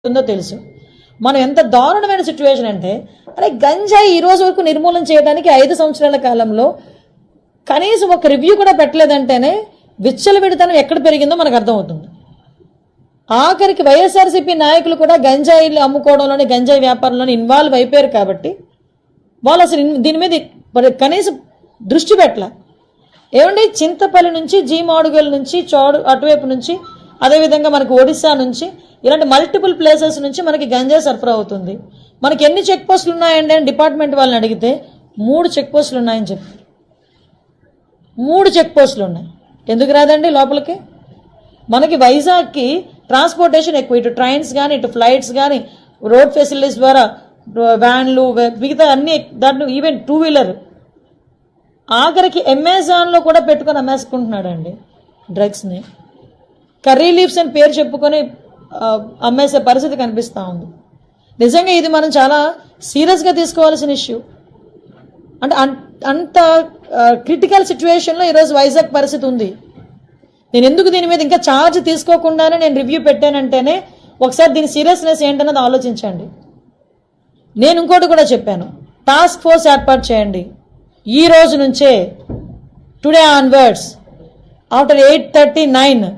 ఉందో తెలుసు. మనం ఎంత దారుణమైన సిచ్యువేషన్ అంటే, అరే గంజాయి ఈ రోజు వరకు నిర్మూలన చేయడానికి 5 సంవత్సరాల కాలంలో కనీసం ఒక రివ్యూ కూడా పెట్టలేదంటేనే విచ్చలవిడితనం ఎక్కడ పెరిగిందో మనకు అర్థమవుతుంది. ఆఖరికి వైఎస్ఆర్సీపీ నాయకులు కూడా గంజాయిలు అమ్ముకోవడంలోని, గంజాయి వ్యాపారంలోని ఇన్వాల్వ్ అయిపోయారు కాబట్టి వాళ్ళు అసలు దీని మీద కనీసం దృష్టి పెట్టలే. ఏమండి, చింతపల్లి నుంచి, జీమాడుగల్ నుంచి, అటువైపు నుంచి, అదేవిధంగా మనకి ఒడిశా నుంచి, ఇలాంటి మల్టిపుల్ ప్లేసెస్ నుంచి మనకి గంజాయి సరఫరా అవుతుంది. మనకి ఎన్ని చెక్ పోస్టులు ఉన్నాయండి అని డిపార్ట్మెంట్ వాళ్ళని అడిగితే 3 చెక్ పోస్టులు ఉన్నాయని చెప్పారు. 3 చెక్ పోస్టులు ఉన్నాయి. ఎందుకు రాదండి లోపలికి? మనకి వైజాగ్కి ట్రాన్స్పోర్టేషన్ ఎక్కువ, ఇటు ట్రైన్స్ కానీ, ఇటు ఫ్లైట్స్ కానీ, రోడ్ ఫెసిలిటీస్ ద్వారా వ్యాన్లు, మిగతా అన్ని, దాంట్లో ఈవెన్ 2 వీలర్, ఆఖరికి అమెజాన్లో కూడా పెట్టుకొని అమ్మేసుకుంటున్నాడండి డ్రగ్స్ని. కర్రీ లీవ్స్ అని పేరు చెప్పుకొని అమ్మేసే పరిస్థితి కనిపిస్తూ ఉంది. నిజంగా ఇది మనం చాలా సీరియస్గా తీసుకోవాల్సిన ఇష్యూ. అంటే అంత క్రిటికల్ సిచ్యువేషన్లో ఈరోజు వైజాగ్ పరిస్థితి ఉంది. నేను ఎందుకు దీని మీద ఇంకా ఛార్జ్ తీసుకోకుండానే నేను రివ్యూ పెట్టానంటేనే ఒకసారి దీని సీరియస్నెస్ ఏంటన్నది ఆలోచించండి. నేను ఇంకోటి కూడా చెప్పాను, టాస్క్ ఫోర్స్ ఏర్పాటు చేయండి. ఈ రోజు నుంచే, టుడే ఆన్వర్డ్స్, ఆఫ్టర్ 8:39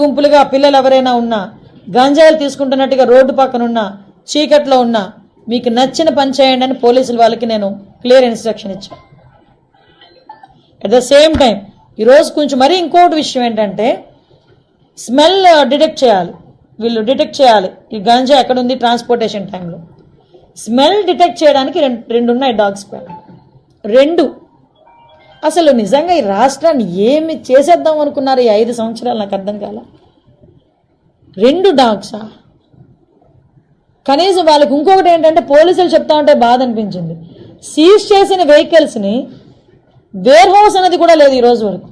గుంపులుగా పిల్లలు ఎవరైనా ఉన్నా, గంజాయిలు తీసుకుంటున్నట్టుగా రోడ్డు పక్కన ఉన్నా, చీకట్లో ఉన్నా, మీకు నచ్చిన పని చేయండి అని పోలీసుల వాళ్ళకి నేను క్లియర్ ఇన్స్ట్రక్షన్ ఇచ్చాను. అట్ ద సేమ్ టైం ఈరోజు కొంచెం మరీ ఇంకోటి విషయం ఏంటంటే, స్మెల్ డిటెక్ట్ చేయాలి. వీళ్ళు డిటెక్ట్ చేయాలి ఈ గంజా ఎక్కడుంది ట్రాన్స్పోర్టేషన్ టైంలో. స్మెల్ డిటెక్ట్ చేయడానికి రెండు ఉన్నాయి డాగ్ స్క్వాడ్. 2. అసలు నిజంగా ఈ రాష్ట్రాన్ని ఏమి చేసేద్దాం అనుకున్నారు ఈ 5 సంవత్సరాలు? నాకు అర్థం కాల. 2 డాగ్సా? కనీసం వాళ్ళకి ఇంకొకటి ఏంటంటే, పోలీసులు చెప్తా ఉంటే బాధ అనిపించింది, సీజ్ చేసిన వెహికల్స్ని వేర్ హౌస్ అనేది కూడా లేదు ఈ రోజు వరకు.